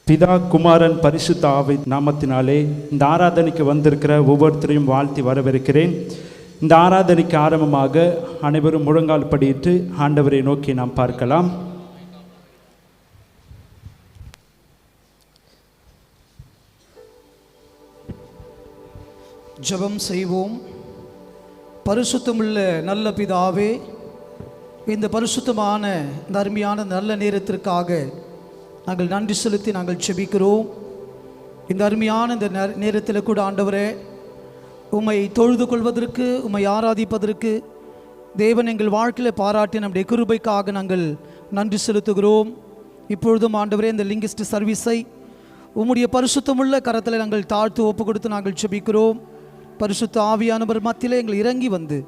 பிதா குமாரன் பரிசுத்த ஆவி நாமத்தினாலே இந்த ஆராதனைக்கு வந்திருக்கிற ஒவ்வொருத்தரையும் வாழ்த்தி வரவேற்கிறேன். இந்த ஆராதனைக்கு ஆரம்பமாக அனைவரும் முழங்கால் படியிட்டு ஆண்டவரை நோக்கி நாம் பார்க்கலாம். ஜெபம் செய்வோம். பரிசுத்தமுள்ள நல்ல பிதாவே, இந்த பரிசுத்தமான இந்த அருமையான நல்ல நேரத்திற்காக நாங்கள் நன்றி செலுத்தி நாங்கள் ஜெபிக்கிறோம். இந்த அருமையான இந்த நேரத்தில் கூட ஆண்டவரே, உம்மை தொழுது கொள்வதற்கு, உம்மை ஆராதிப்பதற்கு தேவன் எங்கள் வாழ்க்கையில் பாராட்டி நம்முடைய கிருபைக்காக நாங்கள் நன்றி செலுத்துகிறோம். இப்பொழுதும் ஆண்டவரே, இந்த லிங்கிஸ்ட் சர்வீஸை உம்முடைய பரிசுத்தமுள்ள கரத்தில் நாங்கள் தாழ்த்து ஒப்பு கொடுத்து நாங்கள் ஜெபிக்கிறோம். பரிசுத்த ஆவியானவர் மத்தியில் எங்களை இறங்கி வந்து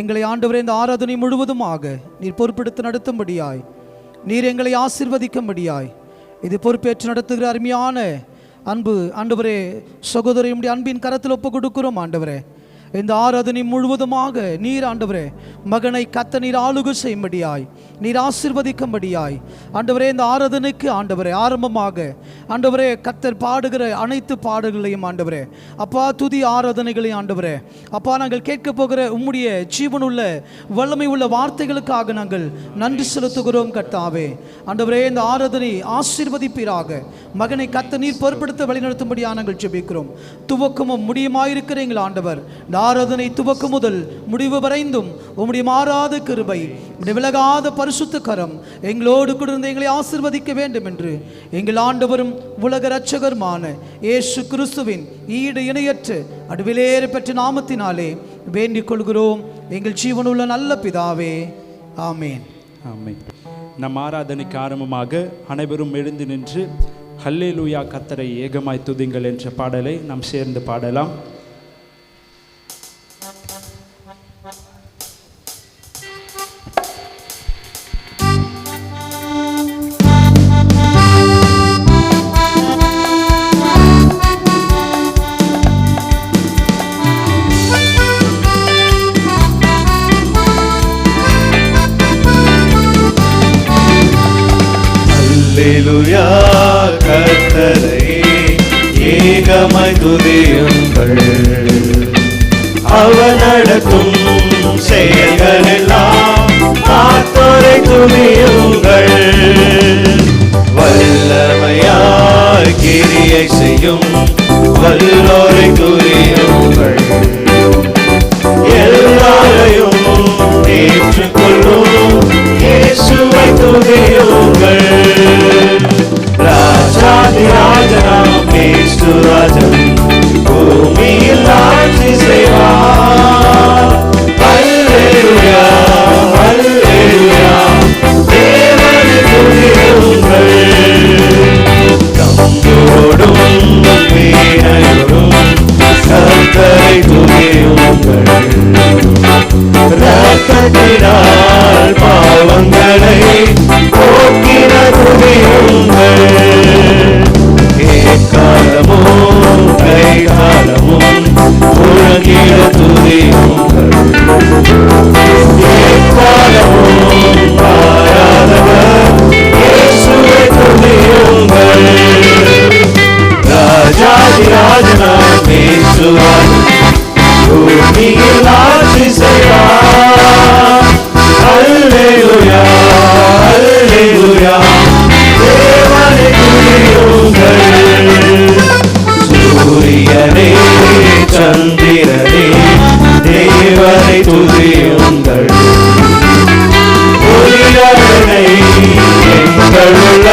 எங்களை ஆண்டவரே இந்த ஆராதனை முழுவதுமாக நீர் பொறுப்பெடுத்து நடத்தும்படியாய், நீர் எங்களை ஆசீர்வதிக்கும்படியாய் இது பொறுப்பேற்று நடத்துகிற அருமையான அன்பு ஆண்டவரே சகோதரியுடைய அன்பின் கரத்தில் ஒப்பு கொடுக்கிறோம். ஆண்டவரே, இந்த ஆராதனை முழுவதுமாக நீர் ஆண்டவரே மகனை கத்த நீர் ஆளுகை செய்யும்படியாய், நீர் ஆசீர்வதிக்கும்படியாய் ஆண்டவரே, இந்த ஆராதனைக்கு ஆண்டவரே ஆரம்பமாக ஆண்டவரே கத்தர் பாடுகிற அனைத்து பாடல்களையும் ஆண்டவரே அப்பா, துதி ஆராதனைகளையும் ஆண்டவரே அப்பா, நாங்கள் கேட்க போகிற உம்முடைய ஜீவனுள்ள வல்லமை உள்ள வார்த்தைகளுக்காக நாங்கள் நன்றி செலுத்துகிறோம். கர்த்தாவே ஆண்டவரே, இந்த ஆராதனை ஆசீர்வதிப்பீராக. மகனை கத்த நீர் பொறுப்படுத்த வழிநடத்தும்படியாக நாங்கள் ஜெபிக்கிறோம். துவக்கமும் முடியுமாயிருக்கிற எங்கள் ஆண்டவர், ஆராதனை துவக்கம் முதல் முடிவு வரைந்தும் உம்முடைய மாறாத கிருபை, உம்முடைய விலகாத பரிசுத்த கரம் எங்களோடு கூட இருந்து எங்களை ஆசீர்வதிக்க வேண்டும் என்று எங்கள் ஆண்டவரும் உலக இரட்சகருமான இயேசு கிறிஸ்துவின் ஈடு இணையற்ற அடுவிலேறு பெற்ற நாமத்தினாலே வேண்டிக் கொள்கிறோம் எங்கள் ஜீவனுள்ள நல்ல பிதாவே, ஆமேன். ஆமேன். நம் ஆராதனைக்கு ஆரம்பமாக அனைவரும் எழுந்து நின்று ஹல்லேலூயா கர்த்தரை ஏகமாய் துதிங்கள் என்ற பாடலை நாம் சேர்ந்து பாடலாம். அல்லேலூயா கர்த்தரை ஏகமாய் துதியுங்கள், அவர் நடக்கும் செயல்களெல்லாம் காத்தோரை துதியுங்கள். வல்லமையாய் கிரியை செய்யும் வல்லோரை துதியுங்கள், எல்லாரையும் ஏற்றுக்கொள்ளும் இயேசுவை துதியுங்கள். ராஜாதி ராஜனாம் இயேசு ராஜன் பூமியில் ஆட்சி செய்வார். அல்லேலூயா அல்லேலூயா, தேவனை துதியுங்கள். கம்போடும் வீணையோடும் கர்த்தரை துதியுங்கள். இரத்தத்தினால் பாவங்களை போக்கின துதியுங்கள். ஏக்காலமும் கைகாலமும் முழங்கிய துதியுங்கள். ஏக்காலமும் மாறாதவர் இயேசுவை துதியுங்கள். ராஜாதி ராஜனாம் இயேசு பூமியில் ஆட்சி செய்வார். அல்லேலூயா அல்லேலூயா, தேவனை துதியுங்கள். சூரியனே சந்திரனே தேவனை துதியுங்கள். ஒளியனை எங்களுள்ள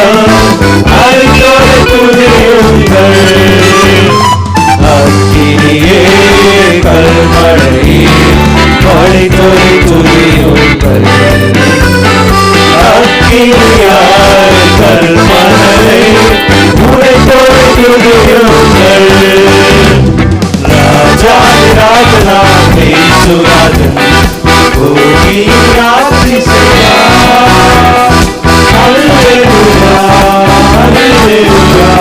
அறிந்தோரை துதியுங்கள். அக்கினியே கல்மழையே படைத்தோரை துதியுங்கள். அக்கினியாய் கல்மழை உடைத்தோரை துதியுங்கள். ராஜாதி ராஜனாம் இயேசு ராஜன் பூமியில் ஆட்சி செய்வார். அல்லேலூயா அல்லேலூயா,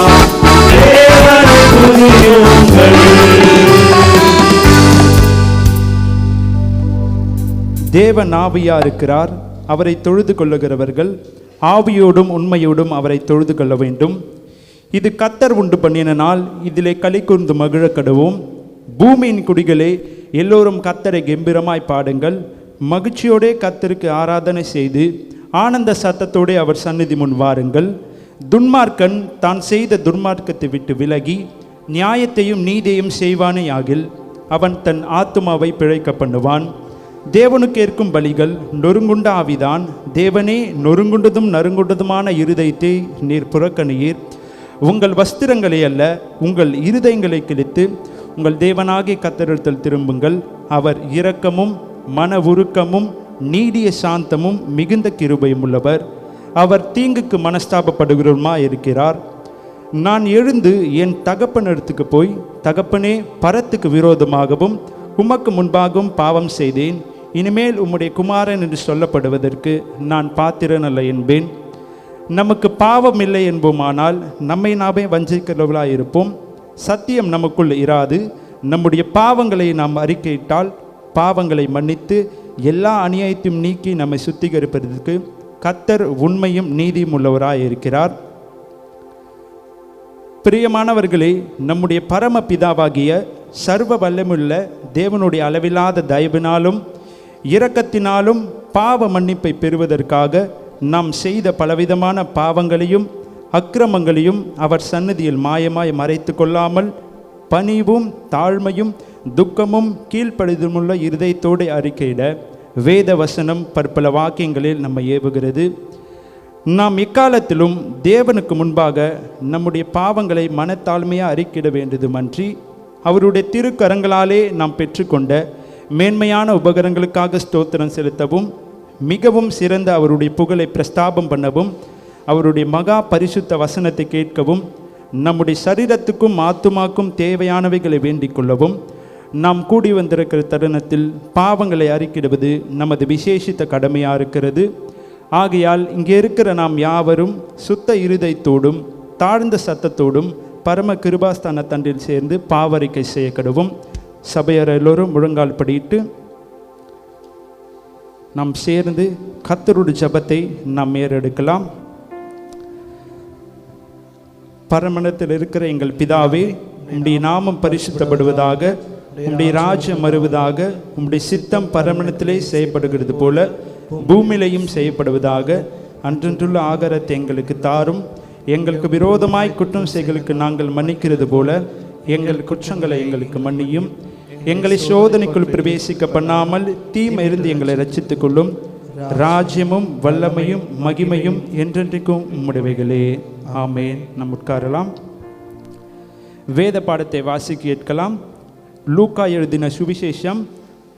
தேவனை துதியுங்கள். தேவன் ஆவியா இருக்கிறார். அவரை தொழுது கொள்ளுகிறவர்கள் ஆவியோடும் உண்மையோடும் அவரை தொழுது கொள்ள வேண்டும். இது கத்தர் உண்டு பண்ணின நாள், இதிலே களி கூர்ந்து மகிழக் கடவோம். பூமியின் குடிகளே, எல்லோரும் கத்தரை கெம்பீரமாய் பாடுங்கள். மகிழ்ச்சியோடே கத்தருக்கு ஆராதனை செய்து ஆனந்த சத்தத்தோடே அவர் சந்நிதி முன் வாருங்கள். துன்மார்க்கன் தான் செய்த துன்மார்க்கத்தை விட்டு விலகி நியாயத்தையும் நீதியையும் செய்வானே ஆகில் அவன் தன் ஆத்துமாவை பிழைக்க பண்ணுவான். தேவனுக்கு ஏற்கும் பலிகள் நொறுங்குண்ட ஆவிதான். தேவனே, நொறுங்குண்டதும் நறுங்குண்டதுமான இருதயத்தை நீர் புறக்கணியீர். உங்கள் வஸ்திரங்களை அல்ல, உங்கள் இருதயங்களை கிழித்து உங்கள் தேவனாகிய கர்த்தரிடத்தில் திரும்புங்கள். அவர் இரக்கமும் மன உருக்கமும் நீடிய சாந்தமும் மிகுந்த கிருபையும் உள்ளவர். அவர் தீங்குக்கு மனஸ்தாபப்படுகிறவருமாய் இருக்கிறார். நான் எழுந்து என் தகப்பனிடத்துக்கு போய், தகப்பனே, பரத்துக்கு விரோதமாகவும் உமக்கு முன்பாகவும் பாவம் செய்தேன். இனிமேல் உம்முடைய குமாரன் என்று சொல்லப்படுவதற்கு நான் பாத்திரன் அல்ல என்பேன். நமக்கு பாவம் இல்லை என்போமானால் நம்மை நாமே வஞ்சிக்கிறவர்களாய் இருப்போம். சத்தியம் நமக்குள் இராது. நம்முடைய பாவங்களை நாம் அறிக்கையிட்டால் பாவங்களை மன்னித்து எல்லா அநியாயத்தையும் நீக்கி நம்மை சுத்திகரிப்பதற்கு கர்த்தர் உண்மையும் நீதியும் உள்ளவராய் இருக்கிறார். பிரியமானவர்களே, நம்முடைய பரம பிதாவாகிய சர்வ வல்லமுள்ள தேவனுடைய அளவில்லாத தயவினாலும் இரக்கத்தினாலும் பாவ மன்னிப்பை பெறுவதற்காக நாம் செய்த பலவிதமான பாவங்களையும் அக்கிரமங்களையும் அவர் சந்நிதியில் மாயமாய் மறைத்து கொள்ளாமல் பணிவும் தாழ்மையும் துக்கமும் கீழ்ப்படிதலுமுள்ள இருதயத்தோடு அறிக்கையிட வேத வசனம் பற்பல வாக்கியங்களில் நம்மை ஏவுகிறது. நாம் இக்காலத்திலும் தேவனுக்கு முன்பாக நம்முடைய பாவங்களை மனத்தாழ்மையாக அறிக்கையிட வேண்டியதுமன்றி அவருடைய திருக்கரங்களாலே நாம் பெற்றுக்கொண்ட மேன்மையான உபகரணங்களுக்காக ஸ்தோத்திரம் செலுத்தவும் மிகவும் சிறந்த அவருடைய புகழை பிரஸ்தாபம் பண்ணவும் அவருடைய மகா பரிசுத்த வசனத்தை கேட்கவும் நம்முடைய சரீரத்துக்கும் ஆத்துமாக்கும் தேவையானவைகளை வேண்டிக் கொள்ளவும் நாம் கூடி வந்திருக்கிற தருணத்தில் பாவங்களை அறிக்கிடுவது நமது விசேஷித்த கடமையாக இருக்கிறது. ஆகையால் இங்கே இருக்கிற நாம் யாவரும் சுத்த இருதயத்தோடும் தாழ்ந்த சத்தத்தோடும் பரம கிருபாஸ்தான தண்டில் சேர்ந்து பாவரிக்கை செய்யக்கடவும். சபையார் எல்லோரும் முழங்கால் படியிட்டு நாம் சேர்ந்து கர்த்தருடைய ஜெபத்தை நாம் ஏறெடுக்கலாம். பரமண்டலத்தில் இருக்கிற எங்கள் பிதாவே, உம்முடைய நாமம் பரிசுத்தப்படுவதாக, உம்முடைய ராஜ்யம் வருவதாக, உம்முடைய சித்தம் பரமண்டலத்திலே செய்யப்படுகிறது போல பூமியிலையும் செய்யப்படுவதாக. அன்றன்றுள்ள ஆகாரத்தை எங்களுக்கு தாரும். எங்களுக்கு விரோதமாய் குற்றம் செய்களுக்கு நாங்கள் மன்னிக்கிறது போல எங்கள் குற்றங்களை எங்களுக்கு மன்னியும். எங்களை சோதனைக்குள் பிரவேசிக்க பண்ணாமல் தீமையிலிருந்து எங்களை ரட்சித்துக் கொள்ளும். ராஜ்யமும் வல்லமையும் மகிமையும் என்றென்றைக்கும் உம்முடையவைகளே. ஆமென். நாம் உட்காரலாம். வேத பாடத்தை வாசிக்க கேட்கலாம். லூக்கா எழுதின சுவிசேஷம்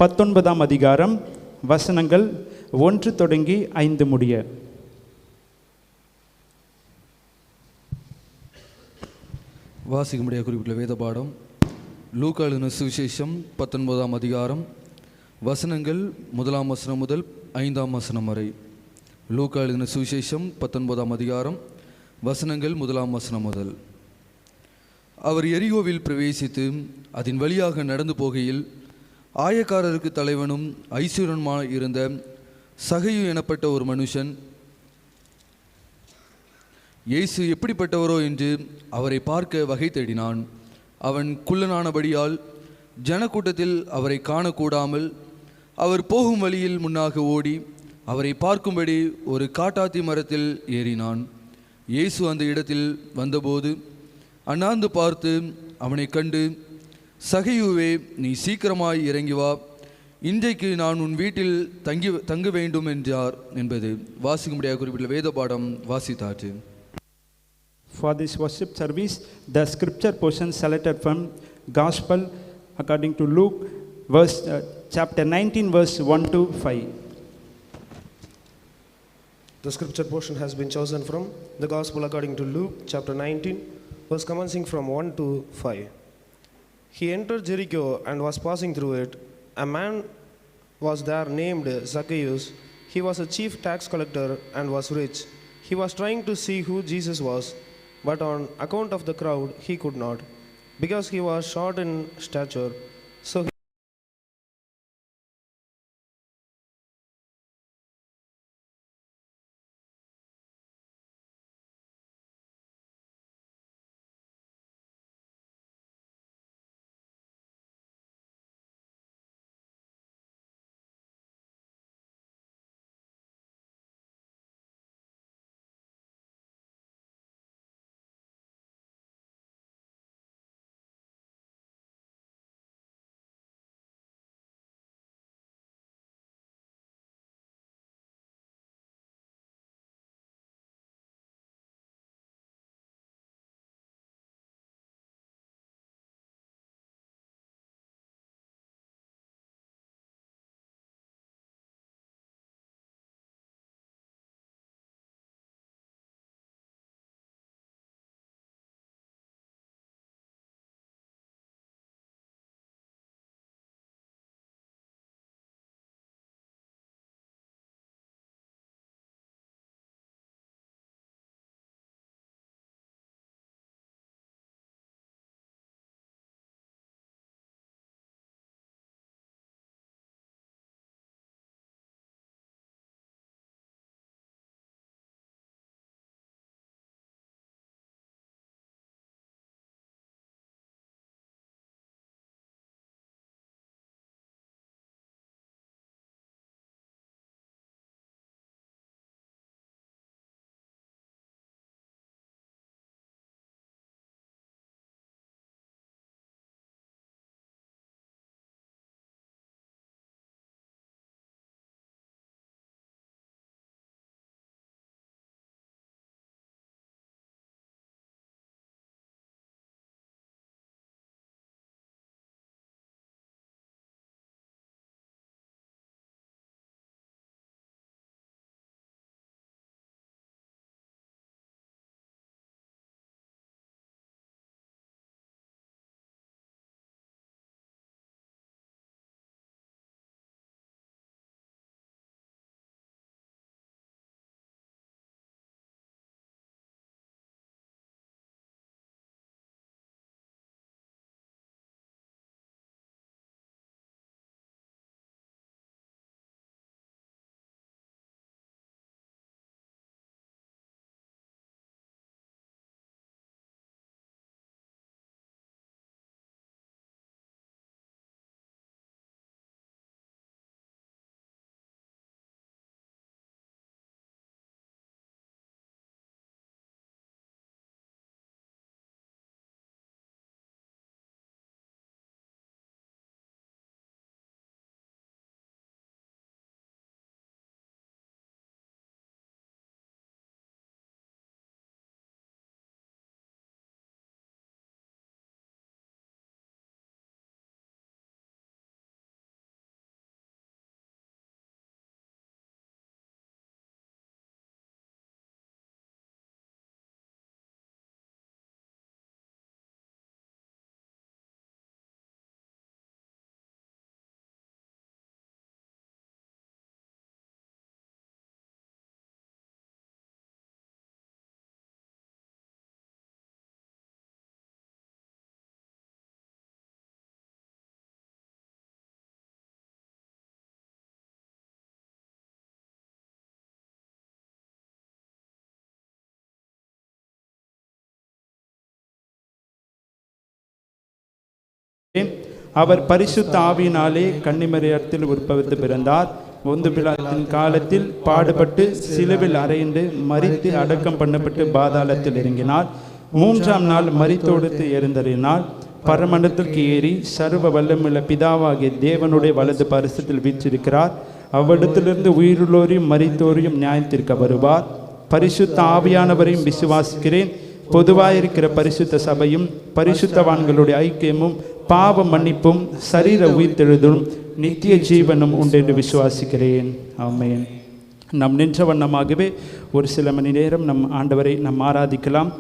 19ஆம் அதிகாரம் வசனங்கள் 1 தொடங்கி 5 முடிய. வாசிக்க முடியாத குறிப்பிட்ட வேத பாடம் லூக்கா எழுதின சுவிசேஷம் 19ஆம் அதிகாரம் வசனங்கள் 1ஆம் வசனம் முதல் 5ஆம் வசனம் வரை. லூக்கா எழுதின சுவிசேஷம் 19ஆம் அதிகாரம் வசனங்கள் 1ஆம் வசனம் முதல். அவர் எரிகோவில் பிரவேசித்து அதன் வழியாக நடந்து போகையில் ஆயக்காரருக்கு தலைவனும் ஐஸ்வர்யனுமாய் இருந்த சகையு எனப்பட்ட ஒரு மனுஷன் இயேசு எப்படிப்பட்டவரோ என்று அவரை பார்க்க வகை தேடினான். அவன் குள்ளனானபடியால் ஜனக்கூட்டத்தில் அவரை காணக்கூடாமல் அவர் போகும் வழியில் முன்னாக ஓடி அவரை பார்க்கும்படி ஒரு காட்டாத்தி மரத்தில் ஏறினான். இயேசு அந்த இடத்தில் வந்தபோது அண்ணாந்து பார்த்து அவனை கண்டு, சகையுவே, நீ சீக்கிரமாய் இறங்கி வா, இன்றைக்கு நான் உன் வீட்டில் தங்க வேண்டும் என்றார் என்பது வாசிக்க முடியாத குறிப்பிட்ட வேத பாடம் வாசித்தாச்சு. For this worship service, the scripture portion selected from Gospel according to Luke, chapter 19, verse 1 to 5. The scripture portion has been chosen from the Gospel according to Luke, chapter 19, verse commencing from 1 to 5. He entered Jericho and was passing through it. A man was there named Zacchaeus. He was a chief tax collector and was rich. He was trying to see who Jesus was, but on account of the crowd he could not, because he was short in stature. So he அவர் பரிசுத்த ஆவியினாலே கன்னிமரியாத்தில் உற்பவித்து பிறந்தார். ஒந்து பிலாத்தின் காலத்தில் பாடுபட்டு சிலுவில் அறைந்து மரித்து அடக்கம் பண்ணப்பட்டு பாதாளத்தில் இறங்கினார். 3ஆம் நாள் மரித்தோடுத்து எழுந்தறினார். பரமண்டத்திற்கு ஏறி சர்வ வல்லமுள்ள பிதாவாகிய தேவனுடைய வலது பரிசத்தில் வீற்றிருக்கிறார். அவ்விடத்திலிருந்து உயிருள்ளோரையும் மரித்தோரையும் நியாயத்திற்கு வருவார். பரிசுத்த ஆவியானவரையும் விசுவாசிக்கிறேன். பொதுவாயிருக்கிற பரிசுத்த சபையும் பரிசுத்தவான்களுடைய ஐக்கியமும் பாவ மன்னிப்பும் சரீர உயிர்த்தெழுதலும் நித்திய ஜீவனும் உண்டு என்று விசுவாசிக்கிறேன். ஆமென். நம் நின்ற வண்ணமாகவே ஒரு சில மணி நேரம் நம் ஆண்டவரை நாம் ஆராதிக்கலாம்.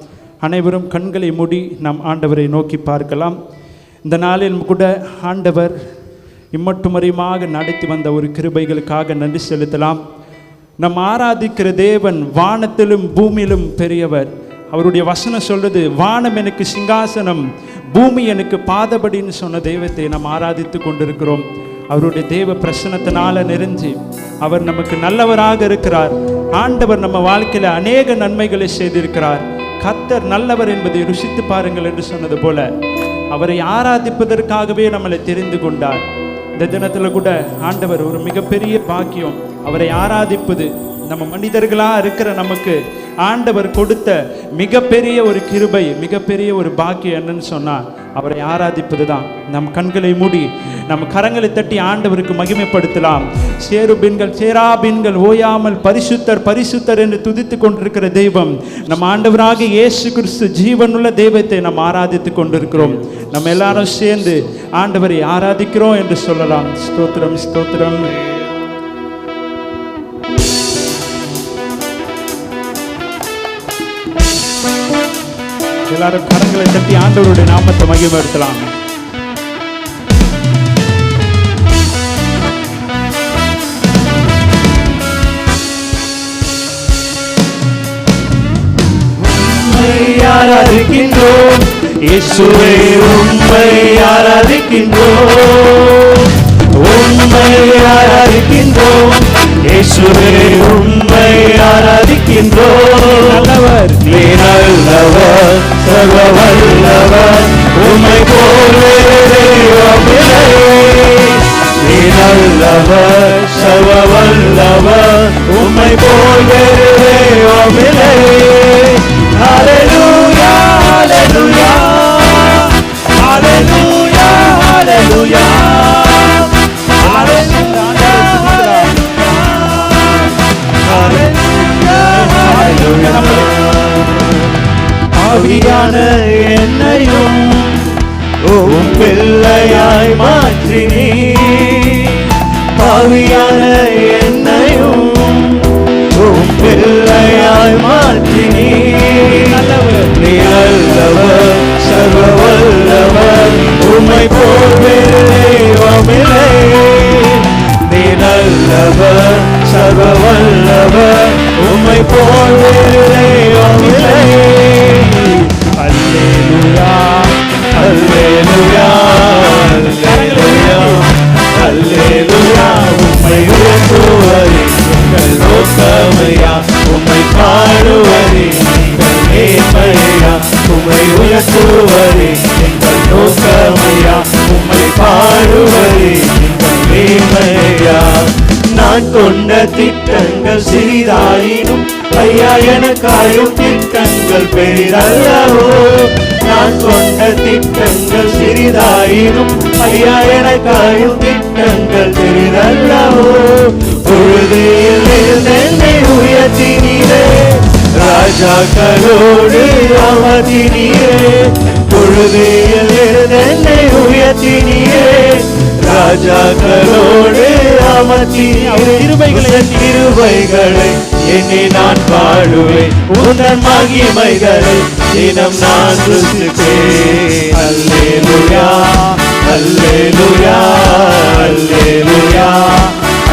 அனைவரும் கண்களை மூடி நம் ஆண்டவரை நோக்கி பார்க்கலாம். இந்த நாளில் கூட ஆண்டவர் இம்மட்டுமறையுமாக நடத்தி வந்த ஒரு கிருபைகளுக்காக நன்றி செலுத்தலாம். நம் ஆராதிக்கிற தேவன் வானத்திலும் பூமியிலும் பெரியவர். அவருடைய வசனம் சொல்றது, வானம் எனக்கு சிங்காசனம், பூமி எனக்கு பாதபடின்னு சொன்ன தெய்வத்தை நாம் ஆராதித்து கொண்டிருக்கிறோம். அவருடைய தேவ பிரசன்னத்தினால நிறைஞ்சு அவர் நமக்கு நல்லவராக இருக்கிறார். ஆண்டவர் நம்ம வாழ்க்கையில அநேக நன்மைகளை செய்திருக்கிறார். கர்த்தர் நல்லவர் என்பதை ருசித்து பாருங்கள் என்று சொன்னது போல அவரை ஆராதிப்பதற்காகவே நம்மளை தெரிந்து கொண்டார். இந்த தினத்துல கூட ஆண்டவர் ஒரு மிகப்பெரிய பாக்கியம், அவரை ஆராதிப்பது. நம்ம மனிதர்களா இருக்கிற நமக்கு ஆண்டவர் கொடுத்த மிகப்பெரிய ஒரு கிருபை, மிகப்பெரிய ஒரு பாக்கியம் என்னன்னு சொன்னா அவரை ஆராதிப்பது தான். நம் கண்களை மூடி நம்ம கரங்களை தட்டி ஆண்டவருக்கு மகிமைப்படுத்தலாம். சேருபின்கள் சேராபின்கள் ஓயாமல் பரிசுத்தர் பரிசுத்தர் என்று துதித்து கொண்டிருக்கிற தெய்வம் நம் ஆண்டவராக இயேசு கிறிஸ்து ஜீவனுள்ள தெய்வத்தை நாம் ஆராதித்து கொண்டிருக்கிறோம். நம்ம எல்லாரும் சேர்ந்து ஆண்டவரை ஆராதிக்கிறோம் என்று சொல்லலாம். ஸ்தோத்திரம் ஸ்தோத்திரம். எல்லாரும் கரங்களை தட்டி ஆண்டவருடைய நாமத்தை மகிமைப்படுத்தலாம். ஆராதிக்கின்றோம் இயேசுவே, உம்மை ஆராதிக்கின்றோம், உம்மை ஆராதிக்கின்றோம் இயேசுவே, உம்மை ஆராதிக்கின்றோம். நல்லவர் நீ நல்லவர், சர்வ வல்லவர், உம்மை போல் வேறு தெய்வமில்லை. நீ நல்லவர், சர்வ வல்லவர், உம்மை போல் வேறு தெய்வமில்லை. ஹல்லேலூயா ஹல்லேலூயா ஹல்லேலூயா ஹல்லேலூயா ஆவியான என்னையும் உம் பிள்ளையாய் மாற்றினீ, ஆவியான என்னையும் உம் பிள்ளையாய் மாற்றினீ. நீ நல்லவர், சர்வ வல்லவர், உம்மை போல் வேறு தெய்வமில்லை. நீ நல்லவர், சர்வ வல்லவர், உம்மை போல் வேறு தெய்வமில்லை. அல்லேலூயா அல்லேலூயா அல்லேலூயா அல்லேலூயா. உம்மை உயர்த்துவதே எங்கள் நோக்கமையா, உம்மை பாடுவதே எங்கள் நேர்மையா, உம்மை உயர்த்துவதே எங்கள் நோக்கமையா, உம்மை பாடுவதே எங்கள் நேர்மையா. நான் கொண்ட திட்டங்கள் சிறிதாயினும் ஐயா எனக்காயும் திட்டங்கள் பெரிதல்லவோ. நான் கொண்ட திட்டங்கள் சிறிதாயினும் ஐயா எனக்காயும் திட்டங்கள் பெரிதல்லவோ. பொழுதில் என்னை உயர்த்தினீரே, ராஜாக்களோடு அமர்த்தினீரே. பொழுதில் என்னை உயர்த்தினீரே, ராஜாக்களோடு அமர்த்தினீரே. கிருபைகளை என்னை நான் பாடுவேன், உந்தன் மகிமைகளை தினம் நான் துதிப்பேன். அல்லேலூயா அல்லேலூயா அல்லேலூயா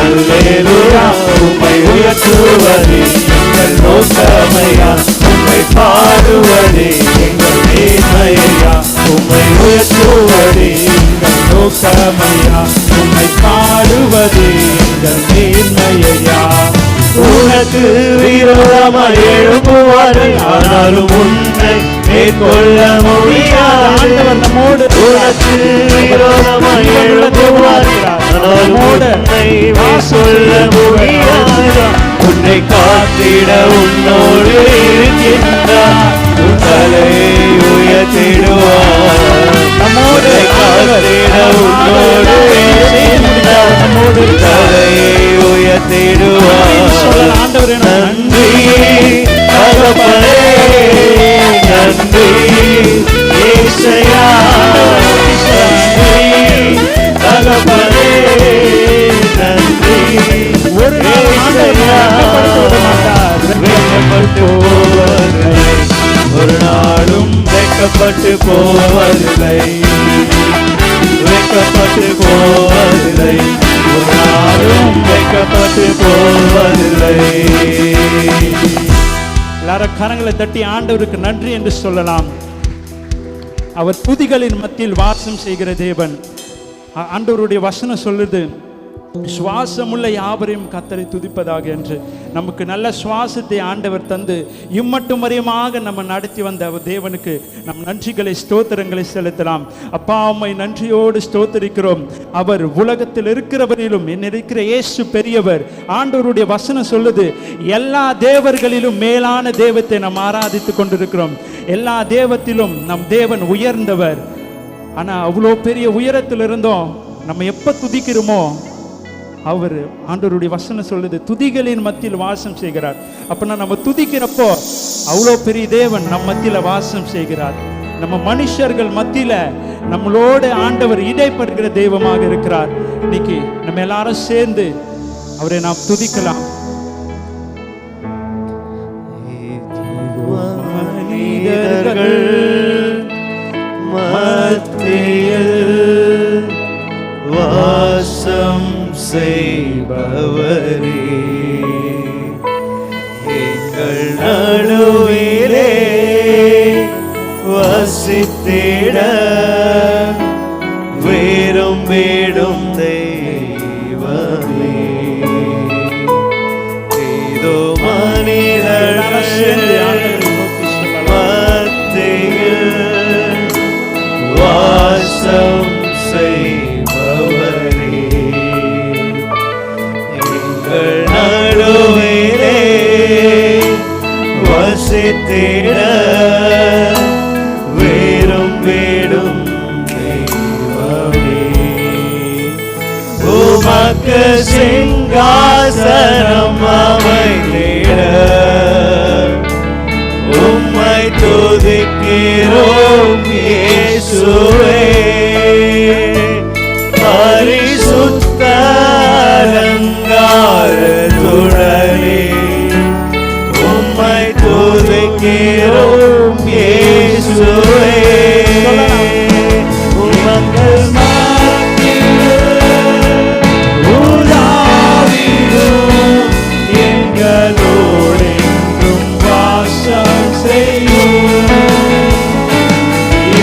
அல்லேலூயா. உம்மை உயர்த்துவதே எங்கள் நோக்கமையா, உம்மை பாடுவதே எங்கள் நேர்மையா, உம்மை உயர்த்துவதே எங்கள் நோக்கமையா, உம்மை பாடுவதே எங்கள் நேர்மையா. உனக்கு விரோதமாய் எழும்புவார்கள், ஆனாலும் உன்னை மேற்கொள்ள முடியாது. ஆண்டவர் நம்மோடு உனக்கு விரோதமாய் எழும்புவார், ஆனால் உன்னை மேற்கொள்ள முடியாது. உன்னை காத்திட உன்னோடு இருக்கின்றார், உன் தலையை உயர்த்திடுவார். நம்மோடு காத்திட உன்னோடு இருக்கின்றார், உன் தலையை உயர்த்திடுவார். ஆண்டவர் நன்றி தகப்பனே, நன்றி இயேசையா, நன்றி தகப்பனே, நன்றி ஒரு நாள் இயேசையா. வெட்கப்பட்டு போவதில்லை, ஒரு நாளும் வெட்கப்பட்டு போவதில்லை, வெட்கப்பட்டு போவதில்லை, ஒரு நாளும் வெட்கப்பட்டு போவதில்லை. எல்லாரும் கரங்களை தட்டி ஆண்டவருக்கு நன்றி என்று சொல்லலாம். அவர் துதிகளின் மத்தியில் வாசம் செய்கிற தேவன். ஆண்டவருடைய வசனம் சொல்லுது, சுவாசமுள்ள யாவரையும் கர்த்தரை துதிப்பதாக என்று. நமக்கு நல்ல சுவாசத்தை ஆண்டவர் தந்து இம்மட்டும் வரையுமாக நம்ம நடத்தி வந்த தேவனுக்கு நம் நன்றிகளை ஸ்தோத்திரங்களை செலுத்தலாம். அப்பா, உம்மை நன்றியோடு ஸ்தோத்திரிக்கிறோம். அவர் உலகத்தில் இருக்கிறவரிலும் என்ன இருக்கிற இயேசு பெரியவர். ஆண்டவருடைய வசனம் சொல்லுது, எல்லா தேவர்களிலும் மேலான தெய்வத்தை நாம் ஆராதித்து கொண்டிருக்கிறோம். எல்லா தேவத்திலும் நம் தேவன் உயர்ந்தவர். ஆனால் அவ்வளோ பெரிய உயரத்தில் இருந்தோம் நம்ம எப்போ துதிக்கிறோமோ அவர், ஆண்டவருடைய வசனம் சொல்லுது, துதிகளின் மத்தியில் வாசம் செய்கிறார். அப்படின்னா நம்ம துதிக்கிறப்போ அவ்வளோ பெரிய தேவன் நம் மத்தியில் வாசம் செய்கிறார். நம்ம மனுஷர்கள் மத்தியில் நம்மளோட ஆண்டவர் இடைப்படுகிற தெய்வமாக இருக்கிறார். இன்னைக்கு நம்ம எல்லாரும் சேர்ந்து அவரை நாம் துதிக்கலாம். மனிதர்கள் மத்தியில் வாசம் செய்பவரே, எங்கள் நடுவிலே வசித்திட வேறும் வீடும் தெய்வமே. இதோ மனிதர்கள் மத்தியில் வாசம் செய்பவரே, எங்கள் நடுவிலே வசித்திட வேறும் வீடும் தெய்வமே. உமக்கு சிங்காசனம் அமைத்திட உம்மை துதிக்கிறோம் இயேசுவே. பரிசுத்த அலங்காரத்துடனே உம்மை துதிக்கிறோம் இயேசுவே. உமக்கள் மத்தியில் உலாவிடும் எங்களோடு என்றும் வாசம் செய்யும்.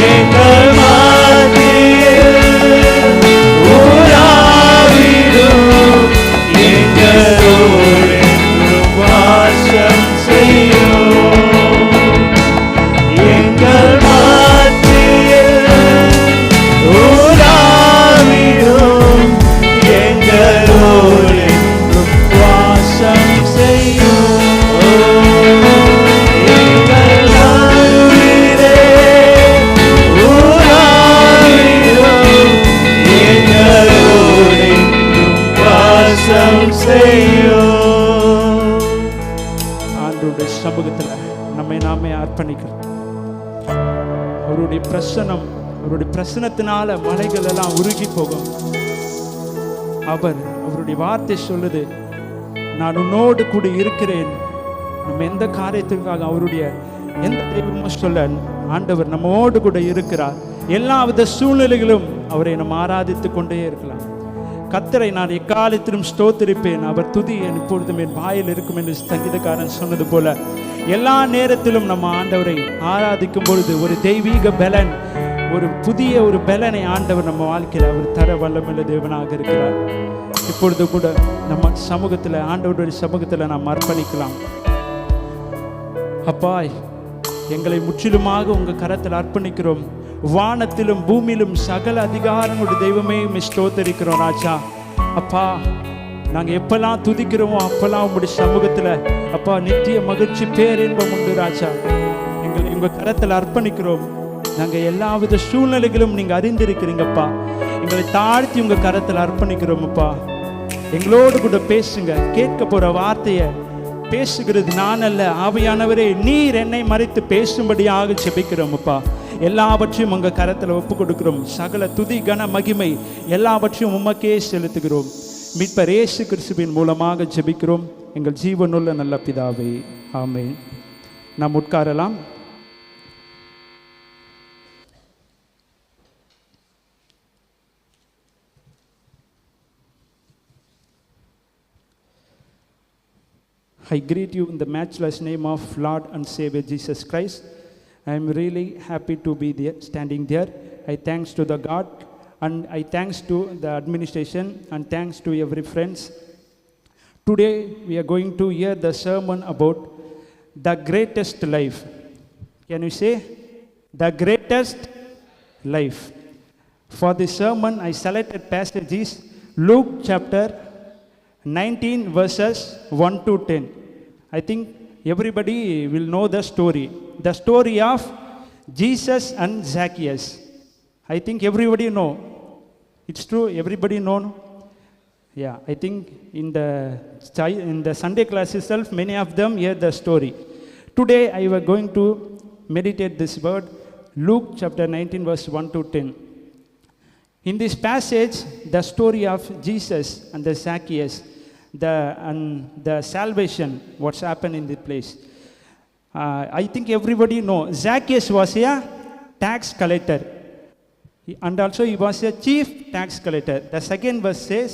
எங்கள் மத்தியில் உலாவிடும் எங்களோடு என்றும் வாசம் செய்யும். எங்கள் மத்தியில் உலாவிடும் எங்களோடு என்றும் வாசம் செய்யும். எங்கள் நடுவிலே உலாவிடும் எங்களோடு என்றும் வாசம் செய்யும். ஆண்டவருடைய சமூகத்தில் நம்மை நாமே அர்ப்பணிக்கிறோம். அவருடைய பிரசனம், அவருடைய பிரசனத்தினால மலைகள் எல்லாம் உருகி போகும். அவருடைய வார்த்தை சொல்லுது, நான் உன்னோடு கூட இருக்கிறேன். நம்ம எந்த காரியத்திற்காக அவருடைய எந்த தெய்வமும் சொல்ல, ஆண்டவர் நம்மோடு கூட இருக்கிறார். எல்லாவித சூழ்நிலைகளும் அவரை நம்ம ஆராதித்து கொண்டே இருக்கலாம். கர்த்தரை நான் எக்காலத்திலும் ஸ்தோத்திரிப்பேன், அவர் துதி எப்பொழுதும் என் வாயில் இருக்கும் என்று சங்கீதக்காரன் சொன்னது போல எல்லா நேரத்திலும் நம்ம ஆண்டவரை ஆராதிக்கும் பொழுது ஒரு தெய்வீக பலன், ஒரு புதிய ஒரு பலனை ஆண்டவர் நம்ம வாழ்க்கையில் அவர் தர வல்லமுள்ள தேவனாக இருக்கிறார். இப்பொழுது கூட நம்ம சமூகத்தில், ஆண்டவருடைய சமூகத்தில் நாம் அர்ப்பணிக்கலாம். அப்பா, எங்களை முற்றிலுமாக உங்க கரத்தில் அர்ப்பணிக்கிறோம். வானத்திலும் பூமியிலும் சகல அதிகாரங்களுடைய தெய்வமே ஸ்தோத்தரிக்கிறோம் ராஜா. அப்பா, நாங்கள் எப்பெல்லாம் துதிக்கிறோமோ அப்பெல்லாம் உங்களுடைய சமூகத்தில் அப்பா நித்திய மகிழ்ச்சி பேரின்பம் உண்டு ராஜா. எங்களை உங்கள் கரத்தில் அர்ப்பணிக்கிறோம். நாங்கள் எல்லாவித சூழ்நிலைகளும் நீங்கள் அறிந்திருக்கிறீங்கப்பா. எங்களை தாழ்த்தி உங்கள் கரத்தில் அர்ப்பணிக்கிறோம் அப்பா. எங்களோடு கூட பேசுங்க. கேட்க போகிற வார்த்தையை பேசுகிறது நான் அல்ல, ஆவியானவரே நீர் என்னை மறைத்து பேசும்படியாக ஜெபிக்கிறோம் அப்பா. எல்லாவற்றையும் உங்கள் கரத்தில் ஒப்பு கொடுக்கிறோம். சகல துதி கன மகிமை எல்லாவற்றையும் உமக்கே செலுத்துகிறோம். மீட்பர் இயேசு கிறிஸ்துவின் மூலமாக ஜெபிக்கிறோம் எங்கள் ஜீவனுள்ள நல்ல பிதாவே, ஆமென். நாம் உட்காரலாம். I greet you in the matchless name of Lord and Savior Jesus Christ. I am really happy to be there, standing there. I thanks to the God, and I thanks to the administration, and thanks to every friends. Today we are going to hear the sermon about the greatest life. Can you say the greatest life? For this sermon I selected passages Luke chapter 19 verses 1 to 10. I think everybody will know the story of Jesus and Zacchaeus. I think everybody know. It's true, everybody know. Yeah, I think in the Sunday class itself, many of them hear the story. Today I was going to meditate this word, Luke chapter 19 verse 1 to 10. In this passage, the story of Jesus and the Zacchaeus, the salvation, what's happened in this place. I think everybody know Zacchaeus was a tax collector, and also he was a chief tax collector. The second verse says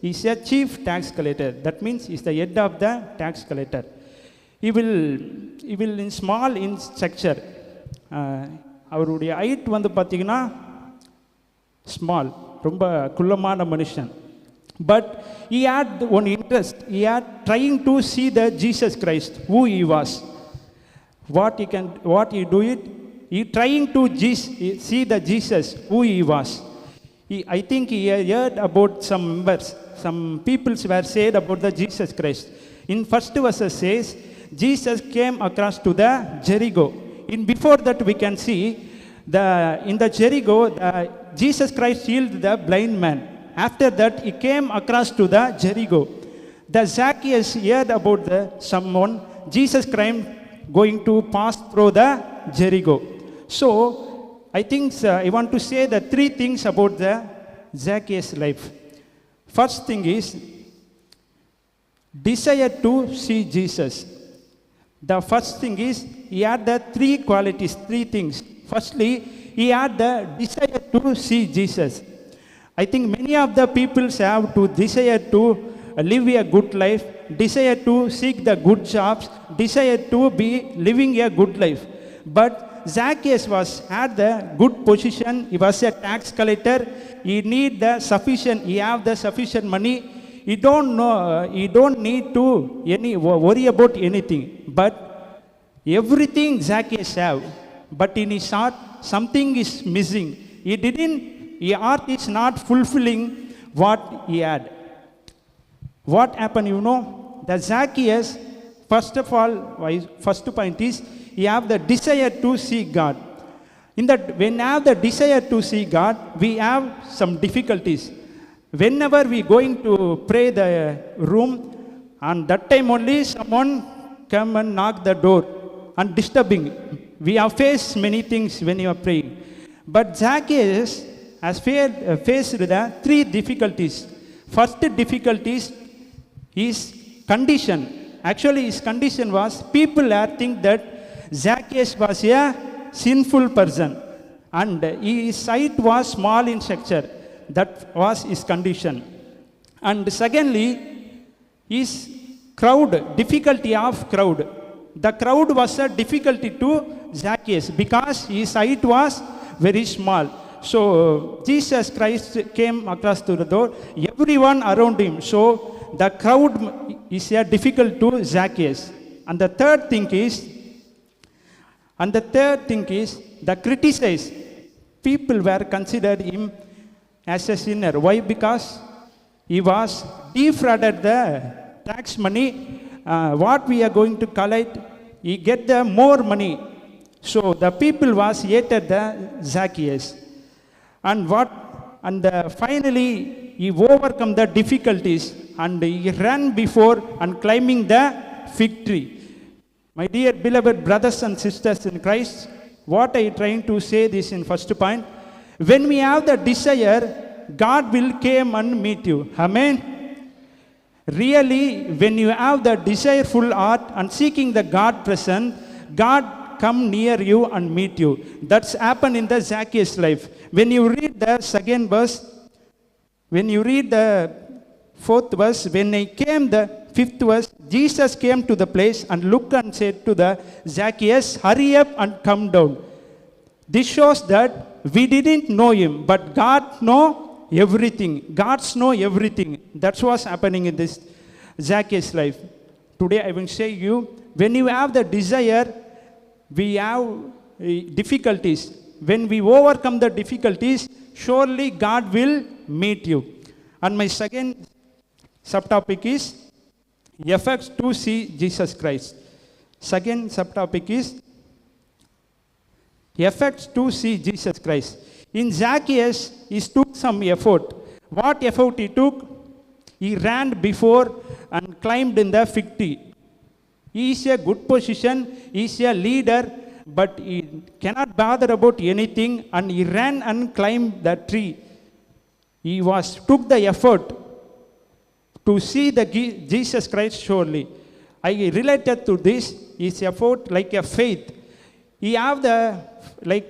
he's a chief tax collector. That means he's the head of the tax collector. He will in small in structure. அவருடைய height வந்து பார்த்தீங்கன்னா small, ரொம்ப குள்ளமான மனுஷன். But he had one interest. He had trying to see the Jesus Christ, who he was. What he do it? He trying to see the Jesus, who he was. I think he heard about some members, some people were said about the Jesus Christ. In first verse says, Jesus came across to the Jericho. Before that we can see in the Jericho, Jesus Christ healed the blind man. After that, he came across to the Jericho. The Zacchaeus heard about someone, Jesus Christ going to pass through the Jericho. So, I think I want to say the three things about the Zacchaeus life. First thing is, desire to see Jesus. The first thing is, he had the three qualities, three things. Firstly, he had the desire to see Jesus. I think many of the people have to desire to live a good life, desire to seek the good jobs, desire to be living a good life. But Zacchaeus had the good position. He was a tax collector. He have the sufficient money. He don't need to worry about anything. But everything Zacchaeus have. But in his heart, something is missing. His heart is not fulfilling what he had. What happened, the Zacchaeus, first of all, first point is, he have the desire to see God. When we have the desire to see God, we have some difficulties. Whenever we going to pray the room, and that time only someone come and knock the door and disturbing. We have faced many things when you are praying. But Zacchaeus has faced the three difficulties. First difficulty is condition. Actually, his condition was, people think that Zacchaeus was a sinful person, and his sight was small in stature. That was his condition. And secondly, his difficulty of crowd. The crowd was a difficulty to Zacchaeus because his sight was very small. So Jesus Christ came across to the door, everyone around him. So the crowd is a difficult to Zacchaeus. And the third thing is, And the third thing is the criticize. People were considered him as a sinner. Why? Because he was defrauded the tax money. What we are going to collect, he get the more money. So the people was hated the Zacchaeus. And finally he overcome the difficulties and he ran before and climbing the fig tree. My dear beloved brothers and sisters in Christ, what I trying to say this in first point, when we have the desire, God will come and meet you. Amen. Really, when you have the desireful heart and seeking the God present, God come near you and meet you. That's happened in the Zacchaeus life. When you read the second verse, when you read the fourth verse, when I came the fifth verse, Jesus came to the place and looked and said to the Zacchaeus, hurry up and come down. This shows that we didn't know him, but God know everything. God's know everything. That's what's happening in this Zacchaeus life. Today I will say you, when you have the desire, we have difficulties. When we overcome the difficulties, surely God will meet you. And my second subtopic is effects to see Jesus Christ. Second subtopic is effects to see Jesus Christ. In Zacchaeus, he took some effort. What effort he took? He ran before and climbed in the fig tree. He is a good position, he is a leader, but he cannot bother about anything, and he ran and climbed the tree. He took the effort to see the Jesus Christ surely. I related to this, his effort like a faith. He have the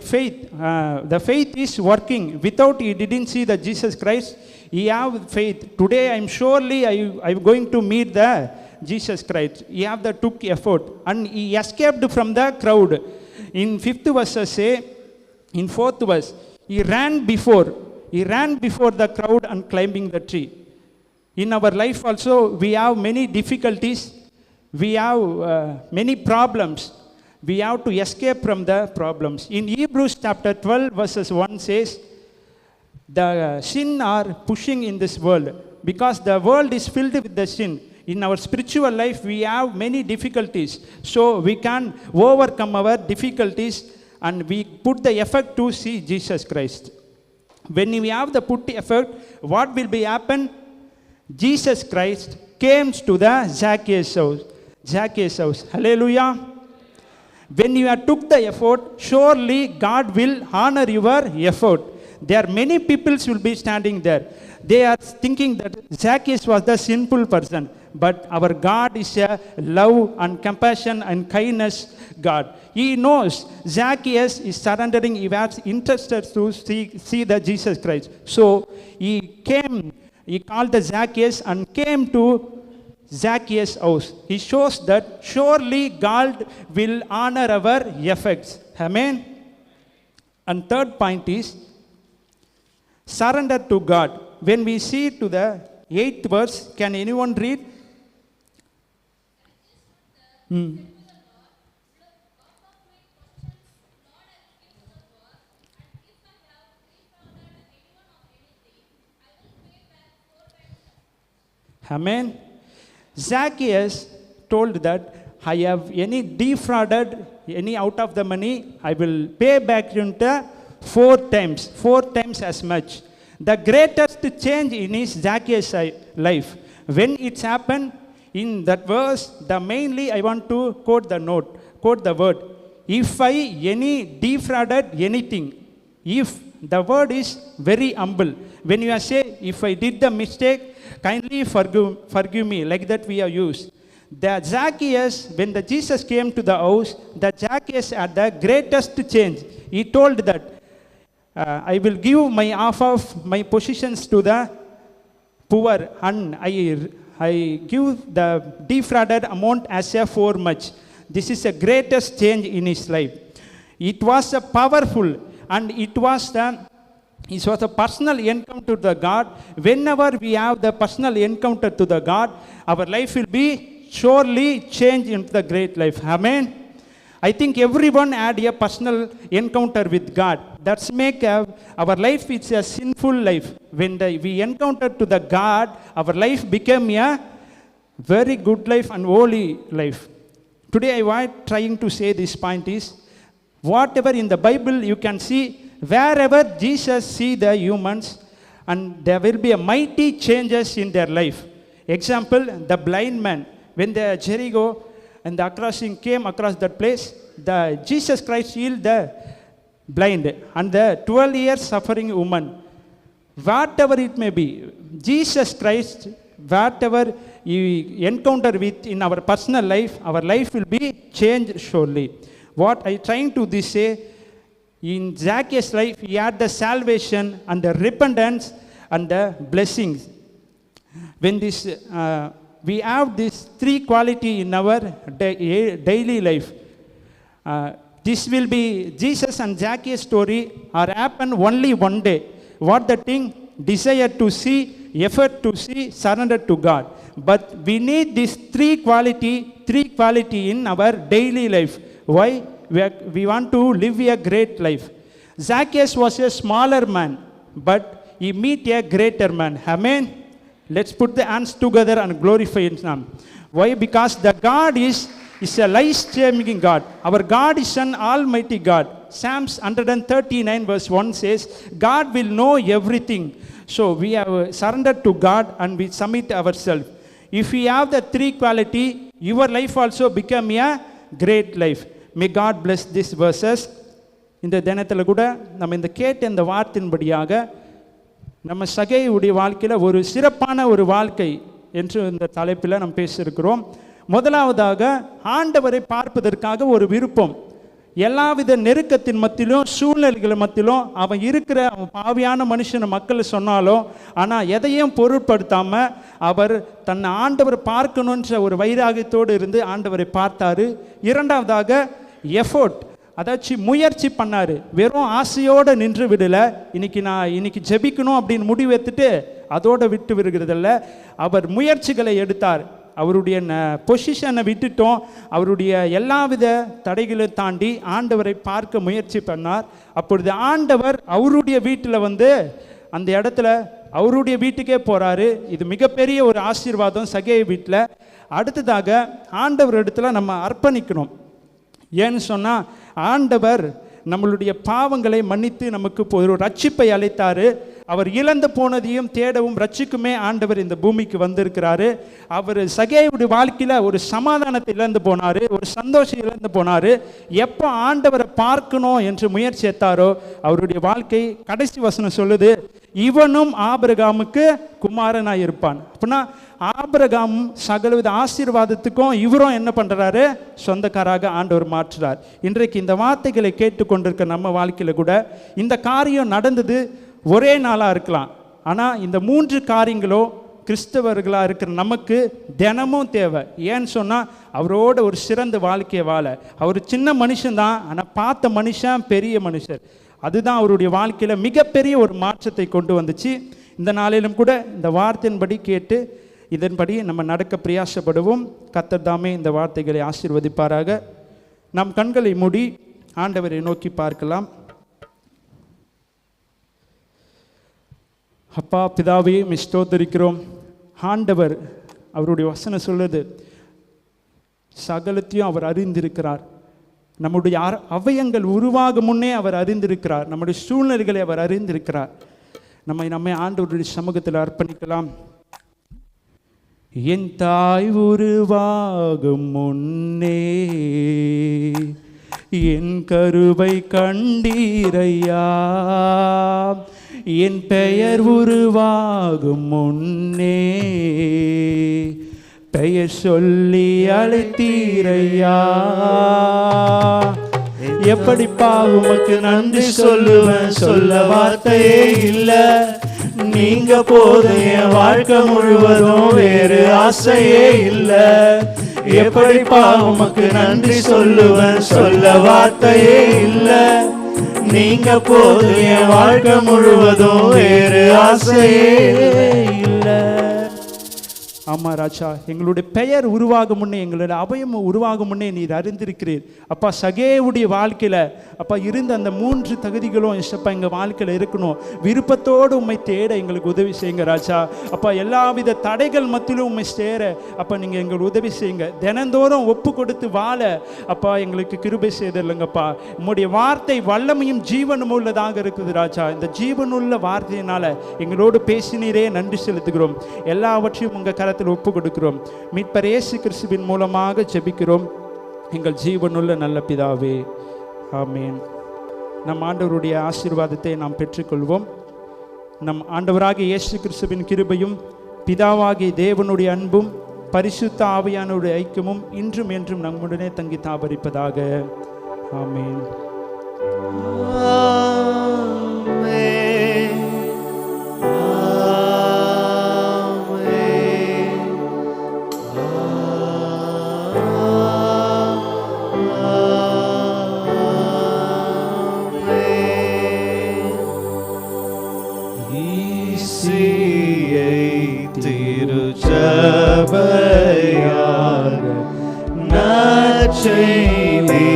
faith. The faith is working. Without he didn't see the Jesus Christ, he have faith. Today I'm going to meet the Jesus Christ. He have the took effort and he escaped from the crowd. In fifth verse say, in fourth verse, he ran before the crowd and climbing the tree. In our life also, we have many difficulties. We have many problems. We have to escape from the problems. In Hebrews chapter 12 verses 1 says, the sin are pushing in this world because the world is filled with the sin. In our spiritual life, we have many difficulties. So we can overcome our difficulties and we put the effort to see Jesus Christ. When we have the put effort, what will be happen? Jesus Christ came to the Zacchaeus house. Hallelujah. When you have took the effort, surely God will honor your effort. There are many people will be standing there. They are thinking that Zacchaeus was the sinful person. But our God is a love and compassion and kindness God. He knows Zacchaeus is surrendering. He was interested to see the Jesus Christ. So he called the Zacchaeus and came to Zacchaeus' house. He shows that surely God will honor our efforts. Amen. And third point is surrender to God. When we see to the 8th verse, can anyone read? Amen. Zacchaeus told that I have any defrauded any out of the money, I will pay back into 4 times as much. The greatest change in his Zacchaeus life, when it's happened in that verse, mainly I want to quote the word. If I any defrauded anything, if the word is very humble. When you say, if I did the mistake, kindly forgive me, like that we have used. The Zacchaeus, when the Jesus came to the house, the Zacchaeus had the greatest change. He told that, I will give my half of my possessions to the poor, and I give the defrauded amount as a for much. This is the greatest change in his life. It was a powerful, and it was a personal encounter to the God. Whenever we have the personal encounter to the God, our life will be surely changed into the great life. Amen. I think everyone had a personal encounter with God. That's make our life it's a sinful life. When we encounter to the God, our life became a very good life and holy life. Today I was trying to say this point is, whatever in the Bible you can see, wherever Jesus see the humans, and there will be a mighty changes in their life. Example, the blind man, when the Jericho and the crossing came across that place, the Jesus Christ healed the blind and the 12 years suffering woman. Whatever it may be, Jesus Christ, whatever you encounter with in our personal life, our life will be changed surely. What I trying to this say, in Zacchaeus' life, he had the salvation and the repentance and the blessings. When this we have these three quality in our daily life. This will be Jesus and Zacchaeus story are happen only one day. What the thing? Desire to see, effort to see, surrender to God. But we need these three quality in our daily life. Why? We want to live a great life. Zacchaeus was a smaller man, but he meet a greater man. Amen. Let's put the hands together and glorify Him. Why? Because the God is a life-changing God. Our God is an almighty God. Psalms 139 verse 1 says, God will know everything. So we have surrendered to God and we submit ourselves. If we have the three quality, your life also become a great life. May God bless these verses. இந்த தினத்தில் கூட நம்ம இந்த கேட்ட இந்த வார்த்தையின்படியாக நம்ம சகேயுடைய வாழ்க்கையில் ஒரு சிறப்பான ஒரு வாழ்க்கை என்று இந்த தலைப்பில் நம்ம பேசியிருக்கிறோம். முதலாவதாக ஆண்டவரை பார்ப்பதற்காக ஒரு விருப்பம். எல்லாவித நெருக்கத்தின் மத்தியிலும் சூழ்நிலைகள் மத்தியிலும் அவன் பாவியான மனுஷன் மக்கள் சொன்னாலும், ஆனால் எதையும் பொருட்படுத்தாமல் அவர் தன்னை ஆண்டவர் பார்க்கணுன்ற ஒரு வைராகியத்தோடு இருந்து ஆண்டவரை பார்த்தாரு. இரண்டாவதாக எஃபோர்ட், அதாச்சும் முயற்சி பண்ணார். வெறும் ஆசையோடு நின்று விடலை. இன்னைக்கு ஜெபிக்கணும் அப்படின்னு முடிவு எடுத்துட்டு அதோடு விட்டு விடுகிறதில்ல. அவர் முயற்சிகளை எடுத்தார். அவருடைய பொசிஷனை விட்டுட்டோம். அவருடைய எல்லாவித தடைகளை தாண்டி ஆண்டவரை பார்க்க முயற்சி பண்ணார். அப்பொழுது ஆண்டவர் அவருடைய வீட்டில் அந்த இடத்துல அவருடைய வீட்டுக்கே போகிறாரு. இது மிகப்பெரிய ஒரு ஆசீர்வாதம் சகே வீட்டில். அடுத்ததாக ஆண்டவர் இடத்துல நம்ம அர்ப்பணிக்கணும். ஏன்னு சொன்னால் ஆண்டவர் நம்மளுடைய பாவங்களை மன்னித்து நமக்கு ஒரு ரட்சிப்பை அளித்தார். அவர் இழந்து போனதையும் தேடவும் ரட்சிக்குமே ஆண்டவர் இந்த பூமிக்கு வந்திருக்கிறாரு. அவர் சகேயுடைய வாழ்க்கையில் ஒரு சமாதானத்தை இழந்து போனார், ஒரு சந்தோஷம் இழந்து போனார். எப்போ ஆண்டவரை பார்க்கணும் என்று முயற்சி எடுத்தாரோ அவருடைய வாழ்க்கை கடைசி வசனம் சொல்லுது, இவனும் ஆபிரகாமுக்கு குமாரனாய் இருப்பான். அப்படின்னா ஆபிரகாம் சகலவித ஆசீர்வாதத்துக்கும் இவரும் என்ன பண்ணுறாரு? சொந்தக்காராக ஆண்டவர் மாற்றுறார். இன்றைக்கு இந்த வார்த்தைகளை கேட்டுக்கொண்டிருக்க நம்ம வாழ்க்கையில் கூட இந்த காரியம் நடந்தது ஒரே நாளாக இருக்கலாம். ஆனால் இந்த 3 காரியங்களோ கிறிஸ்தவர்களாக இருக்கிற நமக்கு தினமும் தேவை. ஏன்னு சொன்னால் அவரோட ஒரு சிறந்த வாழ்க்கையை வாழ. அவர் சின்ன மனுஷன்தான், ஆனால் பார்த்த மனுஷன் பெரிய மனுஷர். அதுதான் அவருடைய வாழ்க்கையில் மிகப்பெரிய ஒரு மாற்றத்தை கொண்டு வந்துச்சு. இந்த நாளிலும் கூட இந்த வார்த்தையின்படி கேட்டு இதன்படி நம்ம நடக்க பிரயாசப்படுவோம். கர்த்தர் தாமே இந்த வார்த்தைகளை ஆசீர்வதிப்பாராக. நம் கண்களை மூடி ஆண்டவரை நோக்கி பார்க்கலாம். அப்பா பிதாவே ஸ்தோத்திரிக்கிறோம். ஆண்டவர் அவருடைய வசனம் சொல்லுது, சகலத்தையும் அவர் அறிந்திருக்கிறார். நம்முடைய அவயங்கள் உருவாகும் முன்னே அவர் அறிந்திருக்கிறார். நம்முடைய சூழ்நிலைகளை அவர் அறிந்திருக்கிறார். நம்மை ஆண்டவருடைய சமூகத்தில் அர்ப்பணிக்கலாம். என் தாய் உருவாகும் முன்னே என் கருவை கண்டீரையா, என் பெயர் உருவாகும் முன்னே பெயர் சொல்லி அழைத்தீரையா. எப்படிப்பா உமக்கு நன்றி சொல்லுவேன், சொல்ல வார்த்தையே இல்லை. நீங்க போதும், என் வாழ்க்கை முழுவதும் வேறு ஆசையே இல்லை. எப்படிப்பா உமக்கு நன்றி சொல்லுவேன், சொல்ல வார்த்தையே இல்லை. நீங்க போதும், என் வாழ்க்கை முழுவதும் வேறு ஆசையே இல்லை. ஆமாம் ராஜா, எங்களுடைய பெயர் உருவாகும் முன்னே, எங்களுடைய அபயம் உருவாகும் முன்னே நீர் அறிந்திருக்கிறீர் அப்பா. சகேவுடைய வாழ்க்கையில் அப்பா இருந்த அந்த 3 தகுதிகளும் இசப்பா எங்கள் வாழ்க்கையில் இருக்கணும். விருப்பத்தோடு உண்மை தேட எங்களுக்கு உதவி செய்யுங்க ராஜா. அப்பா எல்லாவித தடைகள் மத்தியிலும் உண்மை சேர அப்பா நீங்கள் எங்களுக்கு உதவி செய்யுங்க. தினந்தோறும் ஒப்பு கொடுத்து வாழ அப்பா எங்களுக்கு கிருபை செய்தில்லைங்கப்பா. உம்முடைய வார்த்தை வல்லமையும் ஜீவனும் உள்ளதாக இருக்குது ராஜா. இந்த ஜீவனுள்ள வார்த்தையினால எங்களோடு பேசினீரே, நன்றி செலுத்துகிறோம். எல்லாவற்றையும் உங்கள் கரத்தில் ஒப்பு கொடுக்கிறோம். மீட்பர் இயேசு கிறிஸ்துவின் மூலமாக ஜெபிக்கிறோம் எங்கள் ஜீவனுள்ள நல்ல பிதாவே, ஆமென். நம் ஆண்டவருடைய ஆசீர்வாதத்தை நாம் பெற்றுக்கொள்வோம். நம் ஆண்டவராகிய இயேசு கிறிஸ்துவின் கிருபையும் பிதாவாகிய தேவனுடைய அன்பும் பரிசுத்த ஆவியானுடைய ஐக்கியமும் இன்றும் என்றும் நம்முடனே தங்கி தாபரிப்பதாக. ஆமென். திருச்சபையாக நற்செய்தி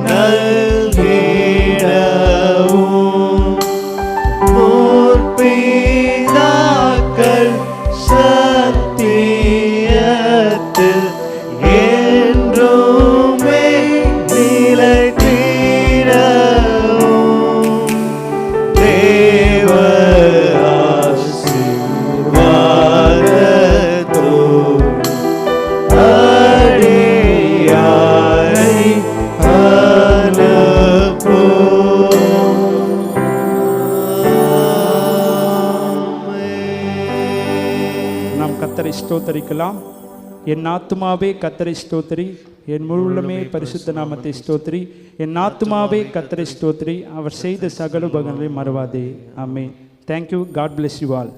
நல்கிடவும் முற்பிதாக்கள் சத்தியத்தில் என்றுமே நிலைத்திடவும் தேவ ஸ்தோத்தரிக்கலாம். என் ஆத்துமாவே கர்த்தரை ஸ்தோத்திரி, என் முழுமே பரிசுத்த நாமத்தை ஸ்தோத்திரி. என் ஆத்துமாவே கர்த்தரை ஸ்தோத்திரி, அவர் செய்த சகல உபகாரங்களை மறவாதே. ஆமென். Thank you. God bless you all.